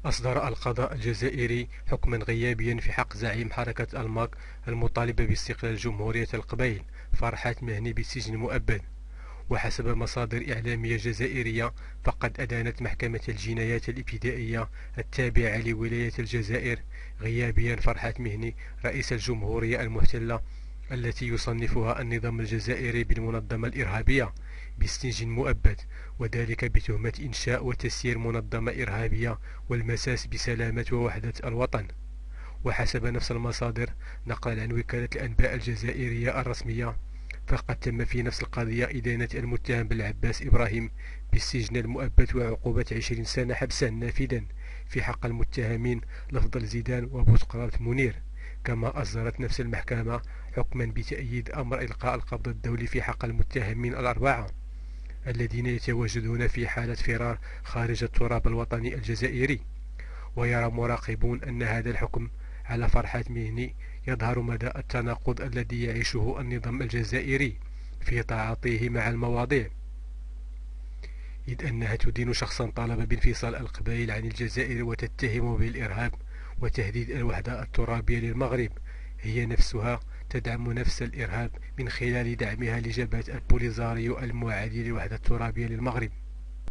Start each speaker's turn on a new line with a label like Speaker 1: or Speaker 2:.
Speaker 1: أصدر القضاء الجزائري حكما غيابيا في حق زعيم حركة الماك المطالبة باستقلال جمهورية القبائل فرحات مهني بالسجن المؤبد. وحسب مصادر إعلامية جزائرية، فقد أدانت محكمة الجنايات الابتدائية التابعة لولاية الجزائر غيابيا فرحات مهني رئيس الجمهورية المحتلة التي يصنفها النظام الجزائري بالمنظمة الإرهابية بالسجن مؤبد، وذلك بتهمة إنشاء وتسيير منظمة إرهابية والمساس بسلامة ووحدة الوطن. وحسب نفس المصادر نقلا عن وكالة الأنباء الجزائرية الرسمية، فقد تم في نفس القضية إدانة المتهم بالعباس إبراهيم بالسجن المؤبد وعقوبة 20 سنة حبسا نافذا في حق المتهمين لفضل زيدان وبوتقراط منير. كما أصدرت نفس المحكمة حكما بتأييد أمر إلقاء القبض الدولي في حق المتهمين الأربعة الذين يتواجدون في حالة فرار خارج التراب الوطني الجزائري. ويرى مراقبون أن هذا الحكم على فرحات مهني يظهر مدى التناقض الذي يعيشه النظام الجزائري في تعاطيه مع المواضيع، إذ أنها تدين شخصا طالب بانفصال القبائل عن الجزائر وتتهمه بالإرهاب وتهديد الوحدة الترابية للمغرب، هي نفسها تدعم نفس الإرهاب من خلال دعمها لجبهة البوليزاريو المعادي للوحدة الترابية للمغرب.